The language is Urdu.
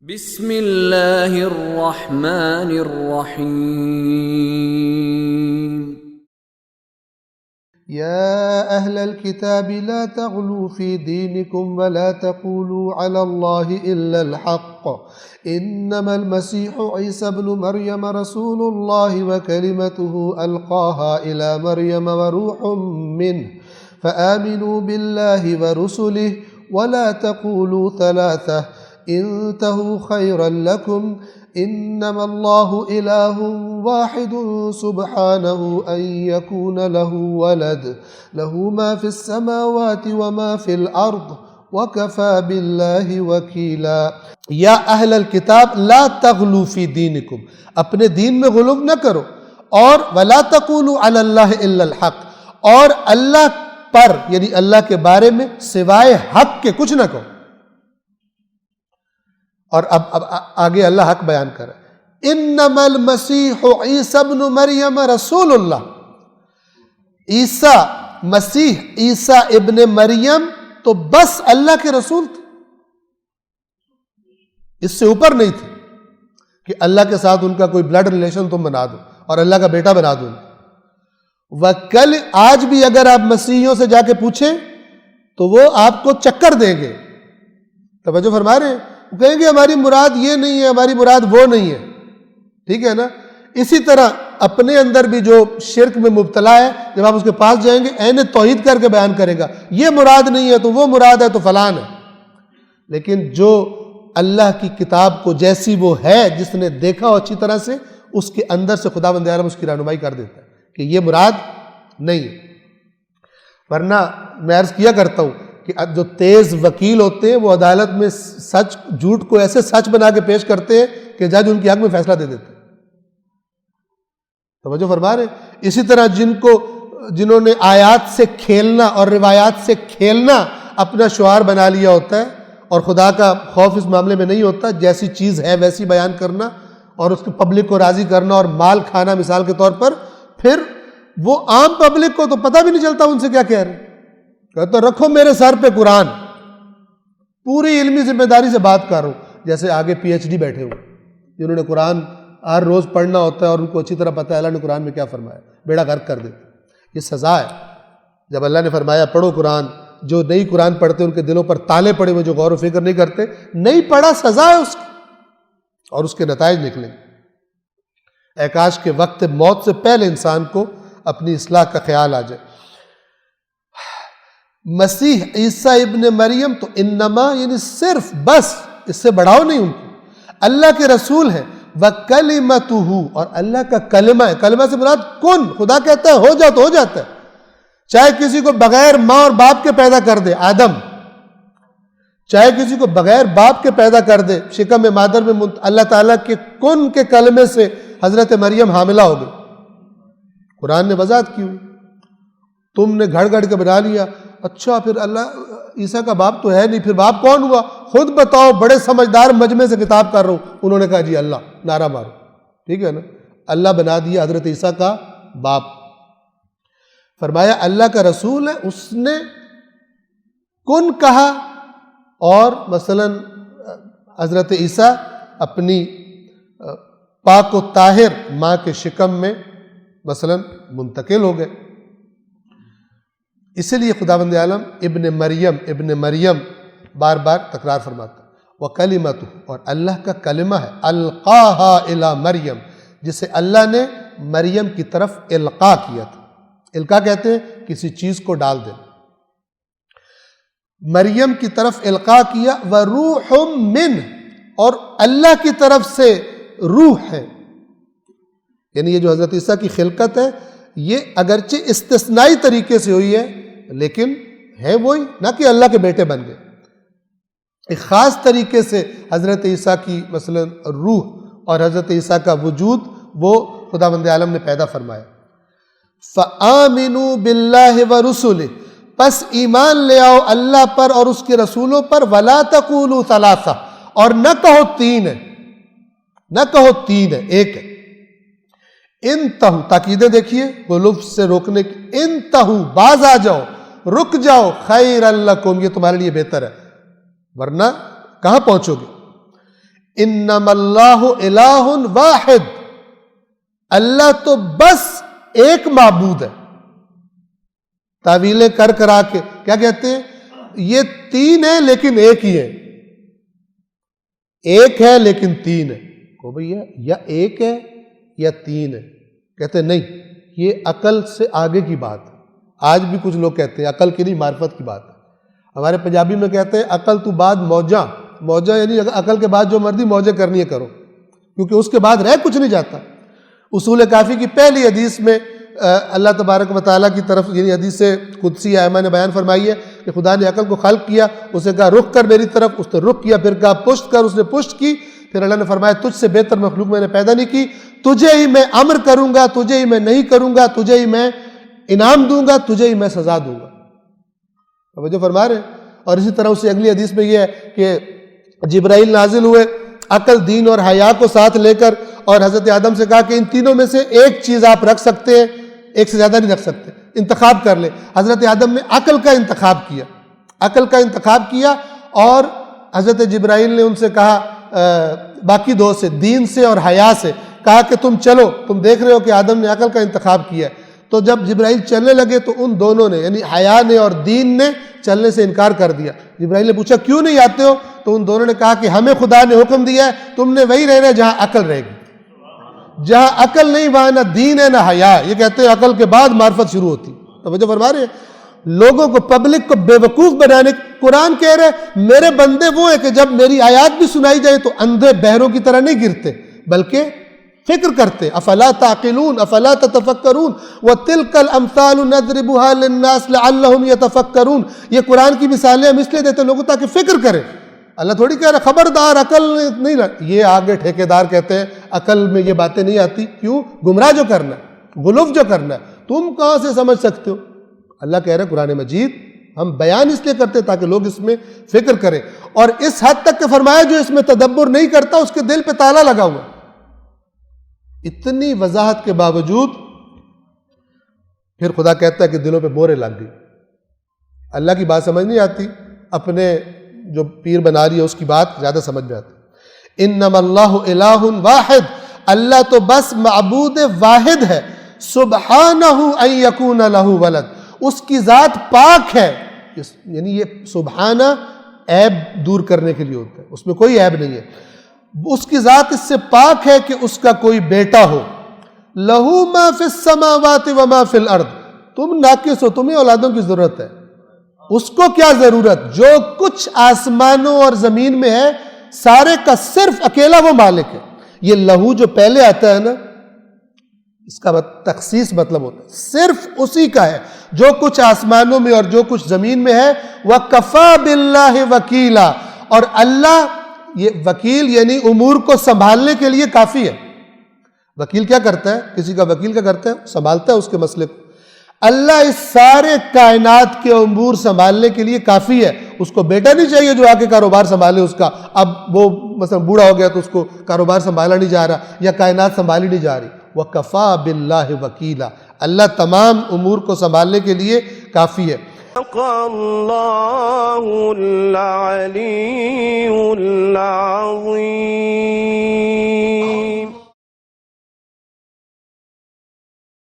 بسم اللہ الرحمن الرحیم يا أهل الكتاب لا تغلوا في دينكم ولا تقولوا على الله إلا الحق إنما المسيح عيسى ابن مريم رسول الله وكلمته ألقاها إلى مريم وروح منه فآمنوا بالله ورسله ولا تقولوا ثلاثة انتهوا خيرا لكم انما الله اله واحد سبحانه ان يكون له ولد له ما في السماوات وما في الارض وكفى بالله وكيلا یا اہل الکتاب لا تغلوا فی دینکم، اپنے دین میں غلو نہ کرو، اور ولا تقولوا علی اللہ الا الحق، اور اللہ پر یعنی اللہ کے بارے میں سوائے حق کے کچھ نہ کہو۔ اور اب آگے اللہ حق بیان کر رہا ہے، انما المسیح عیسی ابن مریم رسول اللہ، عیسیٰ مسیح عیسیٰ ابن مریم تو بس اللہ کے رسول تھے، اس سے اوپر نہیں تھے کہ اللہ کے ساتھ ان کا کوئی بلڈ ریلیشن تم بنا دو اور اللہ کا بیٹا بنا دو۔ وکل آج بھی اگر آپ مسیحیوں سے جا کے پوچھیں تو وہ آپ کو چکر دیں گے، توجہ فرما رہے ہیں، کہیں گے ہماری مراد یہ نہیں ہے، ہماری مراد وہ نہیں ہے، ٹھیک ہے نا۔ اسی طرح اپنے اندر بھی جو شرک میں مبتلا ہے، جب آپ اس کے پاس جائیں گے عین توحید کر کے بیان کرے گا، یہ مراد نہیں ہے تو وہ مراد ہے تو فلان ہے۔ لیکن جو اللہ کی کتاب کو جیسی وہ ہے، جس نے دیکھا ہو اچھی طرح سے، اس کے اندر سے خداوند عالم اس کی رہنمائی کر دیتا ہے کہ یہ مراد نہیں ہے۔ ورنہ میں عرض کیا کرتا ہوں کہ جو تیز وکیل ہوتے ہیں وہ عدالت میں سچ جھوٹ کو ایسے سچ بنا کے پیش کرتے ہیں کہ جج ان کی حق میں فیصلہ دے دیتے ہیں، توجہ فرما رہے ہیں۔ اسی طرح جنہوں نے آیات سے کھیلنا اور روایات سے کھیلنا اپنا شعار بنا لیا ہوتا ہے، اور خدا کا خوف اس معاملے میں نہیں ہوتا، جیسی چیز ہے ویسی بیان کرنا اور اس کو پبلک کو راضی کرنا اور مال کھانا مثال کے طور پر، پھر وہ عام پبلک کو تو پتہ بھی نہیں چلتا ان سے کیا کہہ رہے ہیں، کہتا رکھو میرے سر پہ قرآن، پوری علمی ذمہ داری سے بات کر رہا ہوں، جیسے آگے پی ایچ ڈی بیٹھے ہوئے جنہوں نے قرآن ہر روز پڑھنا ہوتا ہے اور ان کو اچھی طرح پتہ ہے اللہ نے قرآن میں کیا فرمایا، بیڑا غرق کر دیتے۔ یہ سزا ہے جب اللہ نے فرمایا پڑھو قرآن، جو نہیں قرآن پڑھتے ان کے دلوں پر تالے پڑے ہوئے، جو غور و فکر نہیں کرتے، نہیں پڑھا سزا ہے اس کی، اور اس کے نتائج نکلیں گے۔ اے کاش کے وقت موت سے پہلے انسان کو اپنی اصلاح کا خیال آ جائے۔ مسیح عیسیٰ ابن مریم تو انما یعنی صرف بس، اس سے بڑھاؤ نہیں ان کو، اللہ کے رسول ہیں، وَكَلِمَتُهُ اور اللہ کا کلمہ ہے۔ کلمہ سے مراد کن، خدا کہتا ہے ہو جا تو ہو جاتا ہے، چاہے کسی کو بغیر ماں اور باپ کے پیدا کر دے آدم، چاہے کسی کو بغیر باپ کے پیدا کر دے شکم مادر میں، اللہ تعالیٰ کے کن کے کلمے سے حضرت مریم حاملہ ہو گئی۔ قرآن نے وضاحت کی ہوئی، تم نے گھڑ گھڑ کے بنا لیا، اچھا پھر اللہ عیسیٰ کا باپ تو ہے نہیں، پھر باپ کون ہوا؟ خود بتاؤ، بڑے سمجھدار مجمع سے کتاب کر رہا ہوں، انہوں نے کہا جی اللہ، نعرہ مارو، ٹھیک ہے نا، اللہ بنا دیا حضرت عیسیٰ کا باپ۔ فرمایا اللہ کا رسول ہے، اس نے کن کہا، اور مثلا حضرت عیسیٰ اپنی پاک و طاہر ماں کے شکم میں مثلا منتقل ہو گئے۔ اسی لیے خداوند عالم ابن مریم بار بار تکرار فرماتا ہے، وَكَلِمَتُهُ اور اللہ کا کلمہ ہے، القاہا الی مریم، جسے اللہ نے مریم کی طرف القا کیا تھا۔ القا کہتے ہیں کسی چیز کو ڈال دینا، مریم کی طرف القا کیا، وَرُوحٌ مِّنْهُ اور اللہ کی طرف سے روح ہے، یعنی یہ جو حضرت عیسیٰ کی خلقت ہے یہ اگرچہ استثنائی طریقے سے ہوئی ہے لیکن ہے وہی، نہ کہ اللہ کے بیٹے بن گئے، ایک خاص طریقے سے حضرت عیسیٰ کی مثلا روح اور حضرت عیسیٰ کا وجود وہ خداوند عالم نے پیدا فرمایا۔ فَآمِنُوا بِاللَّهِ وَرُسُلِهِ پس ایمان لے آؤ اللہ پر اور اس کے رسولوں پر، وَلَا تَقُولُوا ثَلَاثَةً اور نہ کہو تین ہے، نہ کہو تین ہے، ایک ہے۔ انتہو تاکیدیں دیکھیے غلو سے روکنے کی، انتہو باز آ جاؤ، رک جاؤ، خیر لکم یہ تمہارے لیے بہتر ہے، ورنہ کہاں پہنچو گے۔ انما اللہ الہ واحد، اللہ تو بس ایک معبود ہے۔ تعویلیں کر کرا کے کیا کہتے ہیں؟ یہ تین ہے لیکن ایک ہی ہے، ایک ہے لیکن تین ہے۔ کو بھئی یا ایک ہے یا تین ہے، کہتے ہیں نہیں، یہ عقل سے آگے کی بات ہے۔ آج بھی کچھ لوگ کہتے ہیں عقل کی نہیں، معرفت کی بات ہے۔ ہمارے پنجابی میں کہتے ہیں عقل تو بعد موجہ، موجہ یعنی عقل کے بعد جو مرضی موجے کرنی ہے کرو، کیونکہ اس کے بعد رہ کچھ نہیں جاتا۔ اصول کافی کی پہلی حدیث میں اللہ تبارک و تعالیٰ کی طرف، یعنی حدیث قدسی ائمہ نے بیان فرمائی ہے کہ خدا نے عقل کو خلق کیا، اسے کہا رخ کر میری طرف، اس نے رخ کیا، پھر کہا پشت کر، اس نے پشت کی، پھر اللہ نے فرمایا تجھ سے بہتر مخلوق میں نے پیدا نہیں کی، تجھے ہی میں امر کروں گا، تجھے ہی میں نہیں کروں گا، تجھے ہی میں انعام دوں گا، تجھے ہی میں سزا دوں گا۔ توجہ فرما رہے ہیں؟ اور اسی طرح اسی اگلی حدیث میں یہ ہے کہ جبرائیل نازل ہوئے عقل، دین اور حیا کو ساتھ لے کر، اور حضرت آدم سے کہا کہ ان تینوں میں سے ایک چیز آپ رکھ سکتے ہیں، ایک سے زیادہ نہیں رکھ سکتے، انتخاب کر لیں۔ حضرت آدم نے عقل کا انتخاب کیا، عقل کا انتخاب کیا، اور حضرت جبرائیل نے ان سے کہا باقی دو سے، دین سے اور حیا سے، کہا کہ تم چلو، تم دیکھ رہے ہو کہ آدم نے عقل کا انتخاب کیا ہے۔ تو جب جبرائیل چلنے لگے تو ان دونوں نے، یعنی حیا نے اور دین نے، چلنے سے انکار کر دیا۔ جبرائیل نے پوچھا کیوں نہیں آتے ہو؟ تو ان دونوں نے کہا کہ ہمیں خدا نے حکم دیا ہے تم نے وہی رہنا ہے جہاں عقل رہے گی، جہاں عقل نہیں وہاں نہ دین ہے نہ حیا۔ یہ کہتے ہیں عقل کے بعد معرفت شروع ہوتی۔ توجہ فرما رہے ہیں؟ لوگوں کو، پبلک کو بے وقوف بنانے، قرآن کہہ رہے میرے بندے وہ ہیں کہ جب میری آیات بھی سنائی جائے تو اندھے بہروں کی طرح نہیں گرتے، بلکہ فکر کرتے۔ افلا تعقلون افلا تتفکرون وتلک الامثال نضربها للناس لعلهم يتفکرون۔ یہ قرآن کی مثالیں ہم اس لیے دیتے ہیں لوگوں تاکہ فکر کریں۔ اللہ تھوڑی کہہ رہا خبردار عقل نہیں رہا، یہ آگے ٹھیکیدار کہتے ہیں عقل میں یہ باتیں نہیں آتی۔ کیوں؟ گمراہ جو کرنا ہے، غلوف جو کرنا ہے، تم کہاں سے سمجھ سکتے ہو؟ اللہ کہہ رہے قرآن مجید ہم بیان اس لیے کرتے تاکہ لوگ اس میں فکر کریں، اور اس حد تک کہ فرمایا جو اس میں تدبر نہیں کرتا اس کے دل پہ تالا لگا ہوا۔ اتنی وضاحت کے باوجود پھر خدا کہتا ہے کہ دلوں پہ مورے لگ گئی، اللہ کی بات سمجھ نہیں آتی، اپنے جو پیر بنا رہی ہے اس کی بات زیادہ سمجھ میں آتی۔ انما اللہ الہ واحد، اللہ تو بس معبود واحد ہے، سبحانہ ان یکون لہ ولد، اس کی ذات پاک ہے، یعنی یہ سبحانہ عیب دور کرنے کے لیے ہوتا ہے، اس میں کوئی عیب نہیں ہے، اس کی ذات اس سے پاک ہے کہ اس کا کوئی بیٹا ہو۔ لہو ما فی السماوات وما فی الارض، تم ناقص ہو، تمہیں اولادوں کی ضرورت ہے، اس کو کیا ضرورت؟ جو کچھ آسمانوں اور زمین میں ہے سارے کا صرف اکیلا وہ مالک ہے۔ یہ لہو جو پہلے آتا ہے نا، اس کا تخصیص مطلب ہوتا ہے صرف اسی کا ہے، جو کچھ آسمانوں میں اور جو کچھ زمین میں ہے۔ وَكَفَى بِاللَّهِ وَكِيلًا، اور اللہ یہ وکیل یعنی امور کو سنبھالنے کے لیے کافی ہے۔ وکیل کیا کرتا ہے؟ کسی کا وکیل کیا کرتا ہے؟ سنبھالتا ہے اس کے مسئلے کو۔ اللہ اس سارے کائنات کے امور سنبھالنے کے لیے کافی ہے، اس کو بیٹا نہیں چاہیے جو آ کے کاروبار سنبھالے اس کا۔ اب وہ مثلا بوڑھا ہو گیا تو اس کو کاروبار سنبھالا نہیں جا رہا یا کائنات سنبھالی نہیں جا رہی۔ وَكَفَى بِاللَّهِ وَكِيلًا، اللہ تمام امور کو سنبھالنے کے لیے کافی ہے۔ اللہ العلی العظیم۔